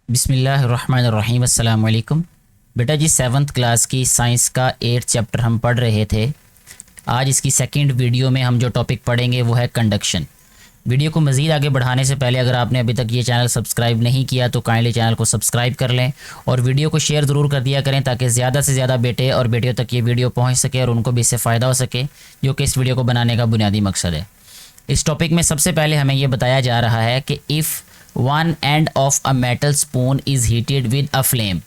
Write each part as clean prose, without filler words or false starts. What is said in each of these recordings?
बिस्मिल्लाहिर्रहमानिर्रहीम अस्सलाम वालेकुम। बेटा जी 7th क्लास की साइंस का 8th चैप्टर हम पढ़ रहे थे। आज इसकी सेकंड वीडियो में हम जो टॉपिक पढ़ेंगे वो है कंडक्शन। वीडियो को मज़ीद आगे बढ़ाने से पहले अगर आपने अभी तक ये चैनल सब्सक्राइब नहीं किया तो काइंडली चैनल को सब्सक्राइब कर लें और वीडियो को शेयर ज़रूर कर दिया करें ताकि ज़्यादा से ज़्यादा बेटे और बेटियों तक ये वीडियो पहुँच सके और उनको भी इससे फ़ायदा हो सके, जो कि इस वीडियो को बनाने का बुनियादी मकसद है। इस टॉपिक में सबसे पहले हमें ये बताया जा रहा है कि if one end of a metal spoon is heated with a flame,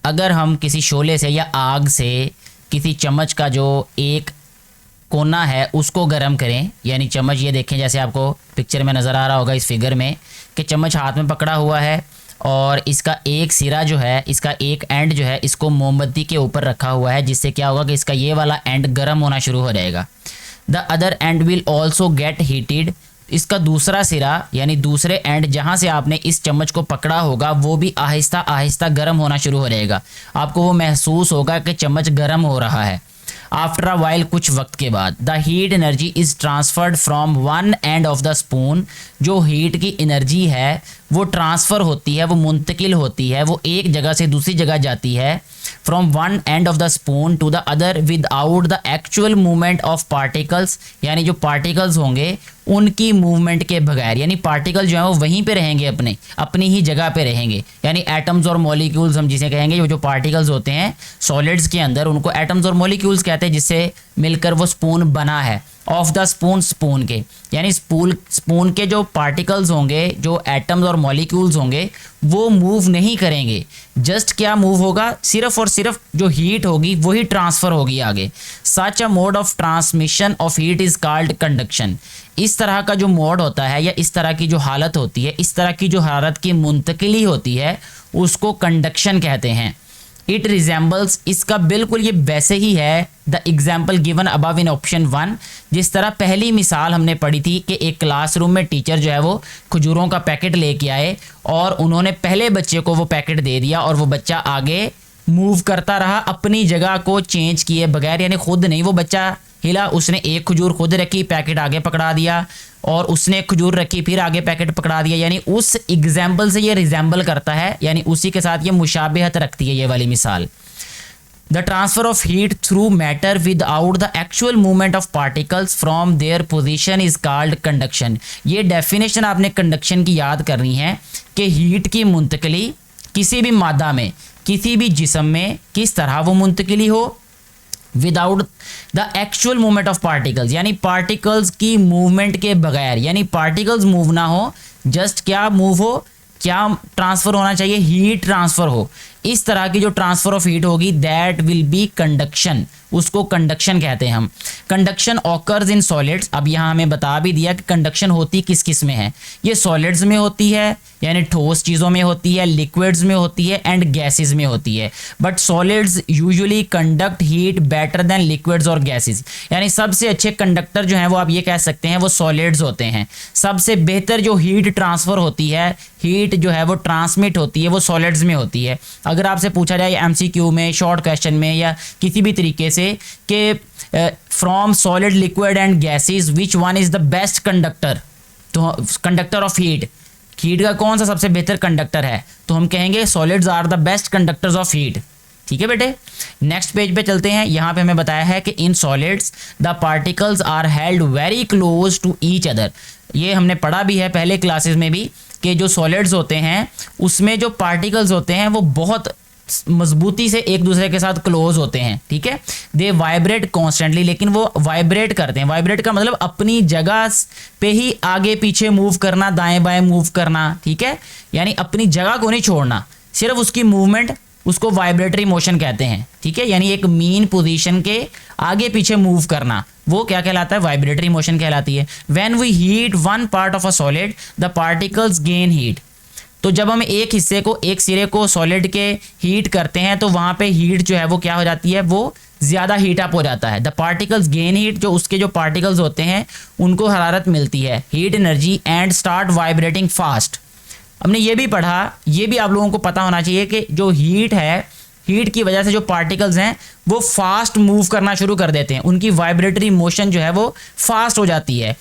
अगर हम किसी शोले से या आग से किसी चम्मच का जो एक कोना है उसको गर्म करें, यानी चम्मच ये देखें जैसे आपको पिक्चर में नज़र आ रहा होगा इस फिगर में कि चम्मच हाथ में पकड़ा हुआ है और इसका एक सिरा जो है, इसका एक एंड जो है इसको मोमबत्ती के ऊपर रखा हुआ है, जिससे क्या होगा कि इसका ये वाला एंड गर्म होना शुरू हो जाएगा। The other and will also get heated, इसका दूसरा सिरा यानी दूसरे एंड जहाँ से आपने इस चम्मच को पकड़ा होगा वो भी आहिस्ता आहिस्ता गर्म होना शुरू हो जाएगा। आपको वो महसूस होगा कि चम्मच गर्म हो रहा है। आफ्टर अ वाइल, कुछ वक्त के बाद, the heat energy is transferred from one end of the spoon, जो हीट की एनर्जी है वो ट्रांसफ़र होती है, वो मुंतकिल होती है, वो एक जगह से दूसरी जगह जाती है। From one end of the spoon to the other without the actual movement of particles, यानी जो पार्टिकल्स होंगे उनकी मूवमेंट के बगैर, यानी पार्टिकल जो है वो वहीं पे रहेंगे, अपनी ही जगह पे रहेंगे। यानी एटम्स और मॉलिक्यूल्स हम जिसे कहेंगे, जो पार्टिकल्स होते हैं सॉलिड्स के अंदर उनको एटम्स और मॉलिक्यूल्स कहते हैं, जिससे मिलकर वो स्पून बना है। ऑफ द स्पून, स्पून के यानी स्पून के जो पार्टिकल्स होंगे, जो एटम्स और मॉलिक्यूल्स होंगे वो मूव नहीं करेंगे। जस्ट क्या मूव होगा, सिर्फ और सिर्फ जो हीट होगी वही ट्रांसफ़र होगी आगे। Such a mode of transmission of heat is called conduction, इस तरह का जो मोड होता है या इस तरह की जो हालत होती है, इस तरह की जो हरारत की मुंतकिली होती है उसको कंडक्शन कहते हैं। इट रिजेंबल्स, इसका बिल्कुल ये वैसे ही है, the example given above in option 1, जिस तरह पहली मिसाल हमने पढ़ी थी कि एक क्लासरूम में टीचर जो है वो खजूरों का पैकेट लेके आए और उन्होंने पहले बच्चे को वो पैकेट दे दिया और वो बच्चा आगे मूव करता रहा अपनी जगह को चेंज किए बगैर, यानी खुद नहीं वो बच्चा हिला, उसने एक खजूर खुद रखी, पैकेट आगे पकड़ा दिया, और उसने एक खजूर रखी फिर आगे पैकेट पकड़ा दिया, यानी उस एग्जाम्पल से ये रिजेंबल करता है, यानी उसी के साथ ये मुशाबहत रखती है ये वाली मिसाल। The transfer of heat through matter without the actual movement of particles from their position is called conduction. ये डेफिनेशन आपने कंडक्शन की याद करनी है कि हीट की मुंतकिली किसी भी मादा में, किसी भी जिस्म में किस तरह वो मुंतकिली हो, without the actual movement of particles, यानी पार्टिकल्स की मूवमेंट के बगैर, यानी पार्टिकल्स मूव ना हो, जस्ट क्या मूव हो, क्या ट्रांसफ़र होना चाहिए, हीट ट्रांसफ़र हो। इस तरह की जो ट्रांसफ़र ऑफ हीट होगी दैट विल बी कंडक्शन, उसको कंडक्शन कहते हैं हम। कंडक्शन ऑकर्स इन सॉलिड्स, अब यहाँ हमें बता भी दिया कि कंडक्शन होती किस किस में है। ये सॉलिड्स में होती है यानी ठोस चीज़ों में होती है, लिक्विड्स में होती है एंड गैसेस में होती है। But solids usually conduct heat better than liquids और गैसेस, यानी सबसे अच्छे कंडक्टर जो हैं वो आप ये कह सकते हैं वो सॉलिड्स होते हैं। सबसे बेहतर जो हीट ट्रांसफ़र होती है, हीट जो है वो ट्रांसमिट होती है, वो सॉलिड्स में होती है। अगर आपसे पूछा जाए एमसीक्यू में, शॉर्ट क्वेश्चन में या किसी भी तरीके से कि from solid, liquid and gases which one is the best conductor, तो कंडक्टर ऑफ हीट, हीट का कौन सा सबसे बेहतर कंडक्टर है, तो हम कहेंगे solids are the best conductors of heat. ठीक है बेटे, नेक्स्ट पेज पे चलते हैं। यहाँ पे हमें बताया है कि in solids the particles are held very close to each other. ये हमने पढ़ा भी है पहले क्लासेस में भी कि जो सॉलिड्स होते हैं उसमें जो पार्टिकल्स होते हैं वो बहुत मजबूती से एक दूसरे के साथ क्लोज होते हैं। ठीक है, दे वाइब्रेट कॉन्स्टेंटली, लेकिन वो वाइब्रेट करते हैं। वाइब्रेट का मतलब अपनी जगह पे ही आगे पीछे मूव करना, दाएं बाएं मूव करना। ठीक है, यानी अपनी जगह को नहीं छोड़ना, सिर्फ उसकी मूवमेंट, उसको वाइब्रेटरी मोशन कहते हैं। ठीक है, यानी एक मीन पोजीशन के आगे पीछे मूव करना, वो क्या कहलाता है, वाइब्रेटरी मोशन कहलाती है। When we heat one part of a solid the particles gain heat, तो जब हम एक हिस्से को, एक सिरे को सॉलिड के हीट करते हैं तो वहाँ पे हीट जो है वो क्या हो जाती है, वो ज़्यादा हीट अप हो जाता है। द पार्टिकल्स गेन हीट, जो उसके जो पार्टिकल्स होते हैं उनको हरारत मिलती है, heat energy, and start vibrating fast. हमने ये भी पढ़ा, ये भी आप लोगों को पता होना चाहिए कि जो हीट है, हीट की वजह से जो पार्टिकल्स हैं वो फास्ट मूव करना शुरू कर देते हैं, उनकी वाइब्रेटरी मोशन जो है वो फास्ट हो जाती है।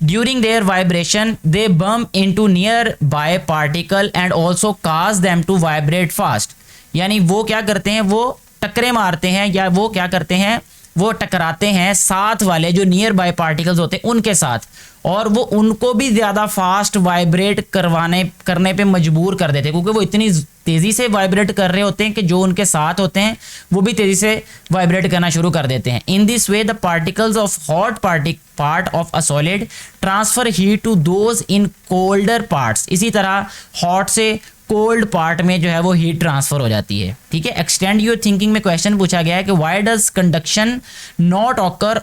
During their vibration they bump into nearby particle and also cause them to vibrate fast. यानी वो क्या करते हैं, वो टकरे मारते हैं या वो क्या करते हैं, वो टकराते हैं साथ वाले जो नियर बाय पार्टिकल्स होते हैं उनके साथ, और वो उनको भी ज़्यादा फास्ट वाइब्रेट करने पे मजबूर कर देते हैं, क्योंकि वो इतनी तेज़ी से वाइब्रेट कर रहे होते हैं कि जो उनके साथ होते हैं वो भी तेज़ी से वाइब्रेट करना शुरू कर देते हैं। In this way the particles of hot part of a solid transfer heat to those in colder parts. इसी तरह हॉट से कोल्ड पार्ट में जो है वो हीट ट्रांसफर हो जाती है। ठीक है, एक्सटेंड योर थिंकिंग में क्वेश्चन पूछा गया है कि why does conduction not occur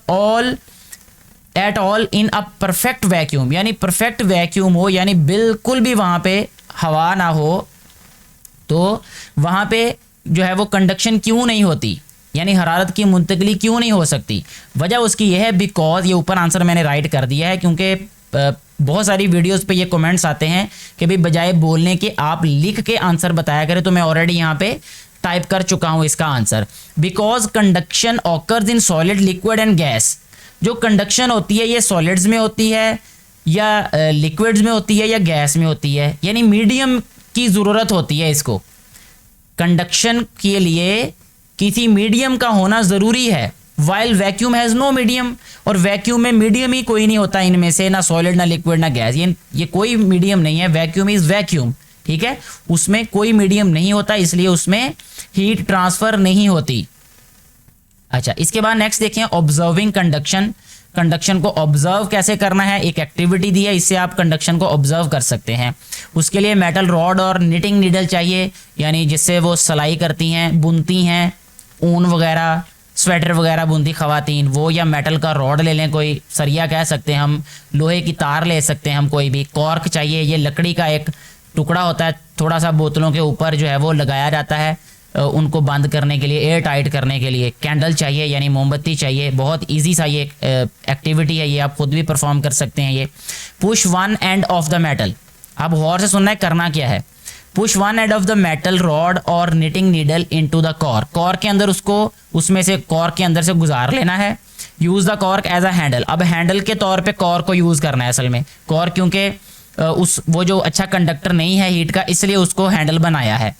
at all in a perfect vacuum. यानी परफेक्ट वैक्यूम हो, यानी बिल्कुल भी वहां पे हवा ना हो, तो वहां पे जो है वो कंडक्शन क्यों नहीं होती, यानी हरारत की मुंतकली क्यों नहीं हो सकती। वजह उसकी यह है बिकॉज, ये ऊपर आंसर मैंने राइट कर दिया है, क्योंकि बहुत सारी वीडियोस पे ये कमेंट्स आते हैं कि भाई बजाय बोलने के आप लिख के आंसर बताया करें, तो मैं ऑलरेडी यहाँ पे टाइप कर चुका हूँ इसका answer. Because conduction occurs in solid, liquid and gas. जो कंडक्शन होती है ये सॉलिड्स में होती है या लिक्विड्स में होती है या गैस में होती है, यानी मीडियम की ज़रूरत होती है इसको। कंडक्शन के लिए किसी मीडियम का होना ज़रूरी है। While vacuum has no medium, और वैक्यूम में मीडियम ही कोई नहीं होता इनमें से, ना सॉलिड ना लिक्विड ना गैस, ये कोई मीडियम नहीं है। वैक्यूम इज़ वैक्यूम, ठीक है, उसमें कोई मीडियम नहीं होता, इसलिए उसमें हीट ट्रांसफ़र नहीं होती। अच्छा, इसके बाद नेक्स्ट देखें ऑब्जर्विंग कंडक्शन। कंडक्शन को ऑब्जर्व कैसे करना है, एक एक्टिविटी दी है, इससे आप कंडक्शन को ऑब्जर्व कर सकते हैं। उसके लिए मेटल रॉड और निटिंग नीडल चाहिए, यानी जिससे वो सिलाई करती हैं, बुनती हैं, ऊन वगैरह, स्वेटर वगैरह बुनती ख़वातीन, वो, या मेटल का रॉड ले लें, कोई सरिया कह सकते हैं हम, लोहे की तार ले सकते हैं हम, कोई भी। कॉर्क चाहिए, ये लकड़ी का एक टुकड़ा होता है, थोड़ा सा बोतलों के ऊपर जो है वो लगाया जाता है उनको बंद करने के लिए, एयर टाइट करने के लिए। कैंडल चाहिए, यानी मोमबत्ती चाहिए। बहुत इजी सा ये एक्टिविटी है, ये आप खुद भी परफॉर्म कर सकते हैं। ये push one end of the metal, अब गौर से सुनना है करना क्या है। Push one end of the metal rod और knitting needle into the cork, cork के अंदर उसको, उसमें से कॉर्क के अंदर से गुजार लेना है। Use the cork as a handle, अब हैंडल के तौर पे कॉर्क को यूज़ करना है असल में। कॉर्क क्योंकि वो जो अच्छा कंडक्टर नहीं है हीट का, इसलिए उसको हैंडल बनाया है।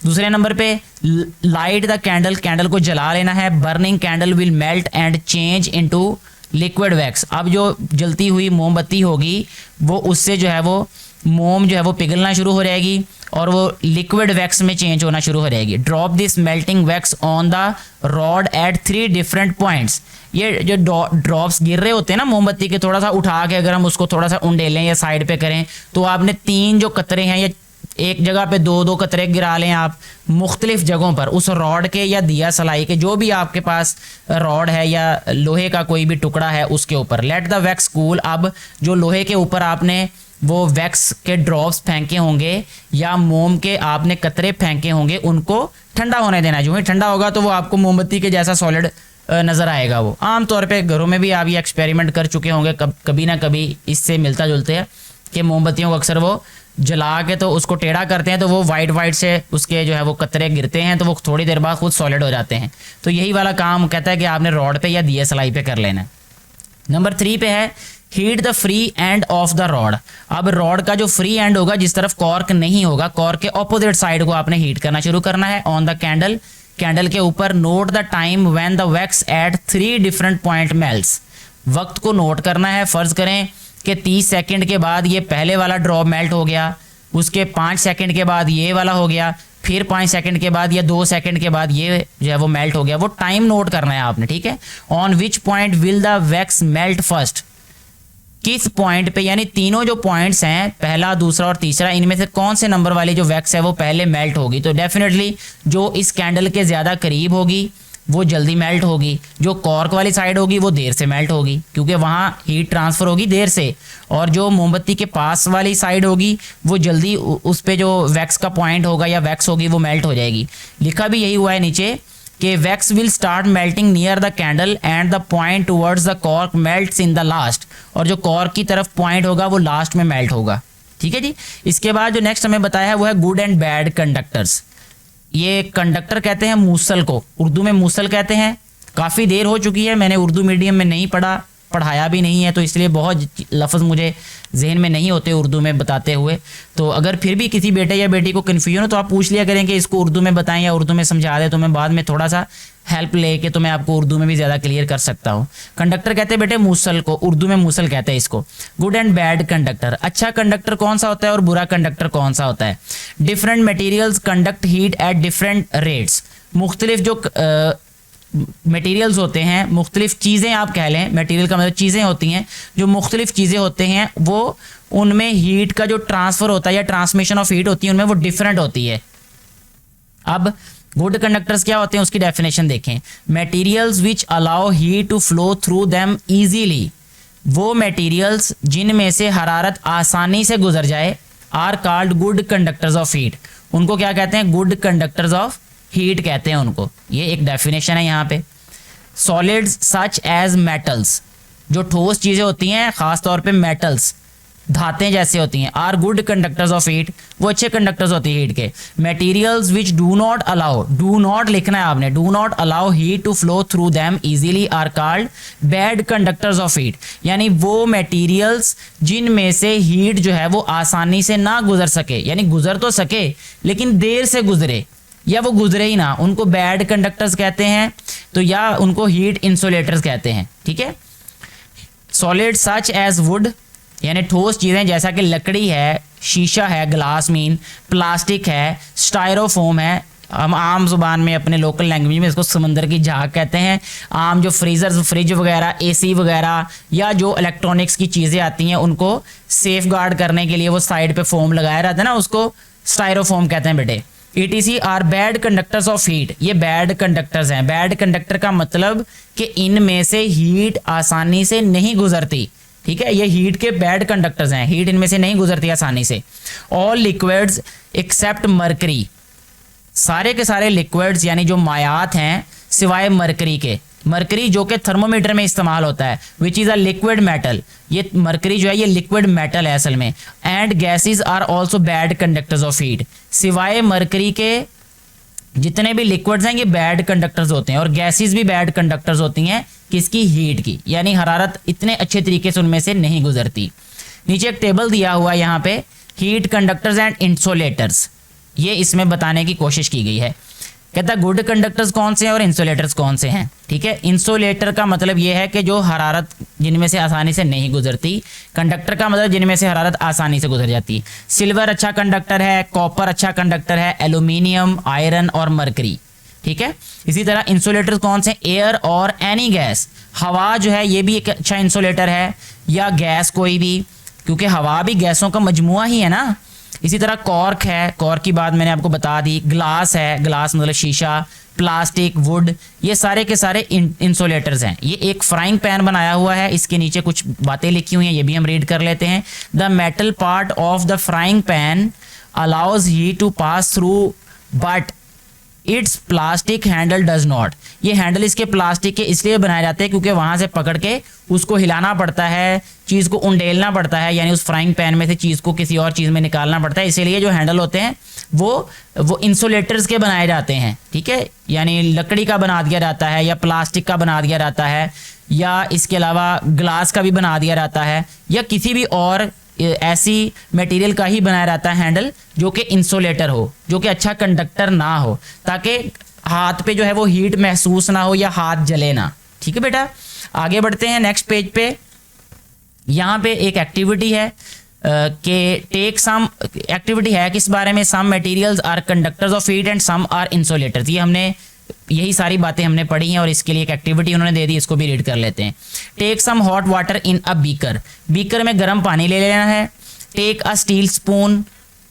दूसरे नंबर पे लाइट द कैंडल, कैंडल को जला लेना है। Burning candle will melt and change into liquid wax, अब जो जलती हुई मोमबत्ती होगी वो उससे जो है वो मोम जो है वो पिघलना शुरू हो जाएगी और वो लिक्विड वैक्स में चेंज होना शुरू हो जाएगी। Drop this melting wax on the rod at 3 different points, ये जो ड्रॉप्स गिर रहे होते हैं ना मोमबत्ती के, थोड़ा सा उठा के अगर हम उसको थोड़ा सा उंडेलें या साइड पे करें, तो आपने 3 जो कतरे हैं या एक जगह पे 2-2 कतरे गिरा लें आप मुख्तलिफ जगहों पर, उस रॉड के या दिया सलाई के, जो भी आपके पास रॉड है या लोहे का कोई भी टुकड़ा है उसके ऊपर। लेट द वैक्स कूल, अब जो लोहे के ऊपर आपने वो वैक्स के ड्रॉप्स फेंके होंगे या मोम के आपने कतरे फेंके होंगे, उनको ठंडा होने देना। जो ही ठंडा होगा तो वो आपको मोमबत्ती के जैसा सॉलिड नज़र आएगा। वो आमतौर पे घरों में भी आप ये एक्सपेरिमेंट कर चुके होंगे कभी ना कभी, इससे मिलता जुलते हैं कि मोमबत्तियों को अक्सर वो जला के तो उसको टेढ़ा करते हैं तो वो वाइट से उसके जो है वो कतरे गिरते हैं, तो वो थोड़ी देर बाद खुद सॉलिड हो जाते हैं। तो यही वाला काम कहता है कि आपने रॉड पे या दिए सलाई पे कर लेना है। नंबर 3 पे है heat the free and of the rod. अब रॉड का जो फ्री एंड होगा, जिस तरफ कॉर्क नहीं होगा, कॉर्क के ऑपोजिट साइड को आपने हीट करना शुरू करना है। ऑन द कैंडल, कैंडल के ऊपर। Note the time when the wax at 3 different point melts, वक्त को नोट करना है। फ़र्ज़ करें कि 30 सेकंड के बाद ये पहले वाला ड्रॉप मेल्ट हो गया, उसके 5 सेकंड के बाद ये वाला हो गया, फिर 5 सेकंड के बाद या 2 सेकंड के बाद ये जो है वो मेल्ट हो गया। वो टाइम नोट करना है आपने, ठीक है। On which point will the wax melt first, किस पॉइंट पे, यानी तीनों जो पॉइंट्स हैं, पहला, दूसरा और तीसरा, इनमें से कौन से नंबर वाली जो वैक्स है वो पहले मेल्ट होगी। तो डेफिनेटली जो इस कैंडल के ज़्यादा करीब होगी वो जल्दी मेल्ट होगी, जो कॉर्क वाली साइड होगी वो देर से मेल्ट होगी क्योंकि वहाँ हीट ट्रांसफ़र होगी देर से, और जो मोमबत्ती के पास वाली साइड होगी वो जल्दी उस पे जो वैक्स का पॉइंट होगा या वैक्स होगी वो मेल्ट हो जाएगी। लिखा भी यही हुआ है नीचे कि wax will start melting near the candle and the point towards the cork melts in the last, और जो कॉर्क की तरफ पॉइंट होगा वो लास्ट में मेल्ट होगा, ठीक है जी। इसके बाद जो नेक्स्ट हमें बताया है वो है गुड एंड बैड कंडक्टर्स। ये कंडक्टर कहते हैं मूसल को, उर्दू में मूसल कहते हैं। काफ़ी देर हो चुकी है, मैंने उर्दू मीडियम में नहीं पढ़ाया भी नहीं है, तो इसलिए बहुत लफ्ज़ मुझे जहन में नहीं होते उर्दू में बताते हुए। तो अगर फिर भी किसी बेटे या बेटी को कन्फ्यूजन हो तो आप पूछ लिया करें कि इसको उर्दू में बताएं या उर्दू में समझा दें, तो मैं बाद में थोड़ा सा हेल्प लेके तो मैं आपको उर्दू में भी ज़्यादा क्लियर कर सकता हूँ। कंडक्टर कहते हैं बेटे मूसल को, उर्दू में मूसल कहते हैं इसको। गुड एंड बैड कंडक्टर, अच्छा कंडक्टर कौन सा होता है और बुरा कंडक्टर कौन सा होता है। Different materials conduct heat at different rates, मुख्तलिफ जो मटेरियल्स होते हैं, मुख्तलिफ चीज़ें आप कह लें, मटेरियल का मतलब चीज़ें होती हैं, जो मुख्तलिफ चीज़ें होते हैं वो उनमें हीट का जो ट्रांसफ़र होता है या ट्रांसमिशन ऑफ हीट होती है उनमें वो डिफरेंट होती है। अब गुड कंडक्टर्स क्या होते हैं उसकी डेफिनेशन देखें। Materials which allow heat to flow through them easily, वो मटेरियल्स जिनमें से हरारत आसानी से गुजर जाए, are called good conductors of heat, उनको क्या कहते हैं, गुड कंडक्टर्स ऑफ हीट कहते हैं उनको। ये एक डेफिनेशन है यहाँ पे। सॉलिड्स सच एज मेटल्स, जो ठोस चीज़ें होती हैं ख़ास तौर पे मेटल्स, धातें जैसे होती हैं, are good conductors of heat, वो अच्छे कंडक्टर्स होती है हीट के। Materials which do not allow, do not लिखना है आपने, do not allow heat to flow through them easily are called bad conductors of heat, यानी वो मटेरियल्स जिनमें से हीट जो है वो आसानी से ना गुजर सके, यानी गुजर तो सके लेकिन देर से गुजरे या वो गुजरे ही ना, उनको बैड कंडक्टर्स कहते हैं, तो या उनको हीट इंसुलेटर्स कहते हैं। ठीक है। सॉलिड सच एज वुड, यानी ठोस चीज़ें जैसा कि लकड़ी है, शीशा है, ग्लास मीन, प्लास्टिक है, स्टायरोफोम है, हम आम जुबान में अपने लोकल लैंग्वेज में इसको समंदर की झाग कहते हैं। आम जो फ्रिज वगैरह, एसी वगैरह या जो इलेक्ट्रॉनिक्स की चीज़ें आती हैं उनको सेफ गार्ड करने के लिए वो साइड पे फोम लगाया रहता है ना, उसको स्टायरोफोम कहते हैं बेटे। ETC are bad conductors of heat, ये बैड कंडक्टर्स हैं। बैड कंडक्टर का मतलब कि इनमें से हीट आसानी से नहीं गुजरती। ठीक है, ये हीट के बैड कंडक्टर्स हैं, हीट इनमें से नहीं गुजरती आसानी से। ऑल लिक्विड्स एक्सेप्ट मरकरी, सारे के सारे लिक्विड्स यानी जो मायात हैं सिवाय मरकरी के, मरकरी जो कि थर्मोमीटर में इस्तेमाल होता है, which is a liquid metal, ये मरकरी जो है ये लिक्विड मेटल है असल में। And gases are also bad conductors of heat, सिवाय मरकरी के जितने भी लिक्विड्स हैं ये बैड कंडक्टर्स होते हैं, और गैसेस भी बैड कंडक्टर्स होती हैं किसकी, हीट की, यानी हरारत इतने अच्छे तरीके से उनमें से नहीं गुजरती। नीचे एक टेबल दिया हुआ है यहाँ पे, हीट कंडक्टर्स एंड इंसुलेटर्स, ये इसमें बताने की कोशिश की गई है। कहता है गुड कंडक्टर्स कौन से हैं और इंसुलेटर्स कौन से हैं। ठीक है, इंसुलेटर का मतलब ये है कि जो हरारत जिनमें से आसानी से नहीं गुजरती, कंडक्टर का मतलब जिनमें से हरारत आसानी से गुजर जाती। सिल्वर अच्छा कंडक्टर है, कॉपर अच्छा कंडक्टर है, एल्यूमिनियम, आयरन और मरकरी। ठीक है, इसी तरह इंसुलेटर्स कौन से, एयर और एनी गैस, हवा जो है ये भी एक अच्छा इंसुलेटर है, या गैस कोई भी, क्योंकि हवा भी गैसों का मजमुआ ही है ना। इसी तरह कॉर्क है, कॉर्क की बात मैंने आपको बता दी। ग्लास है, ग्लास मतलब शीशा, प्लास्टिक, वुड, ये सारे के सारे इंसुलेटर्स हैं। ये एक फ्राइंग पैन बनाया हुआ है, इसके नीचे कुछ बातें लिखी हुई हैं, ये भी हम रीड कर लेते हैं। The metal part of the frying pan allows heat to pass through but its plastic handle does not, ये हैंडल इसके प्लास्टिक के इसलिए बनाए जाते हैं क्योंकि वहां से पकड़ के उसको हिलाना पड़ता है, चीज़ को उंडेलना पड़ता है, यानी उस फ्राइंग पैन में से चीज़ को किसी और चीज़ में निकालना पड़ता है, इसीलिए जो हैंडल होते हैं वो इंसुलेटर्स के बनाए जाते हैं। ठीक है, यानी लकड़ी का बना दिया जाता है या प्लास्टिक का बना दिया जाता है या इसके अलावा ग्लास का भी बना दिया जाता है या किसी भी और ऐसी मटेरियल का ही बनाया जाता है हैंडल जो कि इंसुलेटर हो, जो कि अच्छा कंडक्टर ना हो, ताकि हाथ पे जो है वो हीट महसूस ना हो या हाथ जले ना। ठीक है बेटा, आगे बढ़ते हैं नेक्स्ट पेज पे। यहाँ पे एक एक्टिविटी है कि टेक सम, एक्टिविटी है किस बारे में, some materials are conductors of heat and some are insulators. ये हमने यही सारी बातें हमने पढ़ी हैं और इसके लिए एक एक्टिविटी उन्होंने दे दी, इसको भी रीड कर लेते हैं। Take some hot water in a beaker, beaker में गर्म पानी ले लेना है। Take a steel spoon,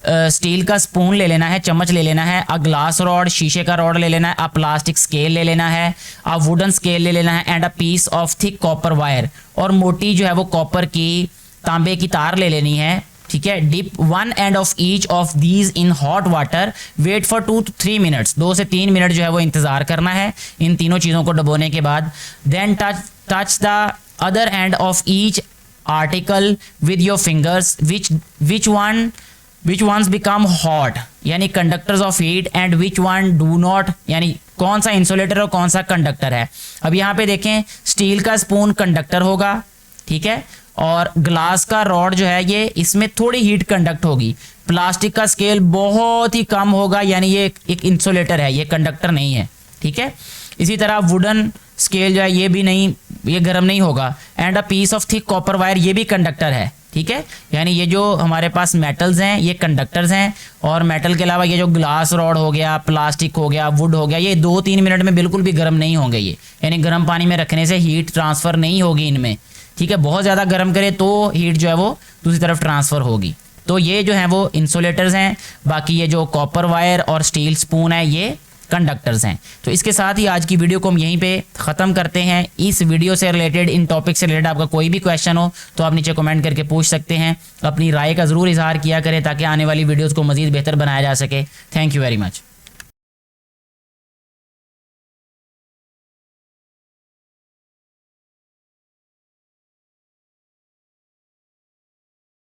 steel का स्पून ले लेना है, चम्मच ले लेना है। अ ग्लास रॉड, शीशे का रॉड ले लेना है। अ प्लास्टिक स्केल ले लेना है। अ वुडन स्केल ले लेना है। And a piece of thick copper wire, और मोटी जो है वो कॉपर की, तांबे की तार ले लेनी है। ठीक है, dip one end of each of these in hot water, wait for 2 to 3 minutes, 2 से 3 मिनट जो है वो इंतजार करना है इन तीनों चीज़ों को डुबोने के बाद। Then touch the other end of each article with your fingers, which ones become hot, यानी conductors of heat, and which one do not, यानी कौन सा इंसुलेटर और कौन सा कंडक्टर है। अब यहाँ पे देखें, स्टील का स्पून कंडक्टर होगा, ठीक है। और ग्लास का रॉड जो है ये इसमें थोड़ी हीट कंडक्ट होगी। प्लास्टिक का स्केल बहुत ही कम होगा, यानी ये एक इंसुलेटर है, ये कंडक्टर नहीं है, ठीक है। इसी तरह वुडन स्केल जो है ये भी नहीं, ये गर्म नहीं होगा। And a piece of thick copper wire, ये भी कंडक्टर है, ठीक है। यानी ये जो हमारे पास मेटल्स हैं ये कंडक्टर्स हैं। और मेटल के अलावा ये जो ग्लास रॉड हो गया, प्लास्टिक हो गया, वुड हो गया, ये 2-3 मिनट में बिल्कुल भी गर्म नहीं होंगे ये, यानी गर्म पानी में रखने से हीट ट्रांसफ़र नहीं होगी इनमें, ठीक है। बहुत ज़्यादा गर्म करे तो हीट जो है वो दूसरी तरफ ट्रांसफ़र होगी। तो ये जो है वो इंसुलेटर्स हैं। बाकी ये जो कॉपर वायर और स्टील स्पून है ये कंडक्टर्स हैं। तो इसके साथ ही आज की वीडियो को हम यहीं पे ख़त्म करते हैं। इस वीडियो से रिलेटेड, इन टॉपिक से रिलेटेड आपका कोई भी क्वेश्चन हो तो आप नीचे कमेंट करके पूछ सकते हैं। अपनी राय का ज़रूर इजहार किया करें ताकि आने वाली वीडियोज़ को मज़ीद बेहतर बनाया जा सके। Thank you very much.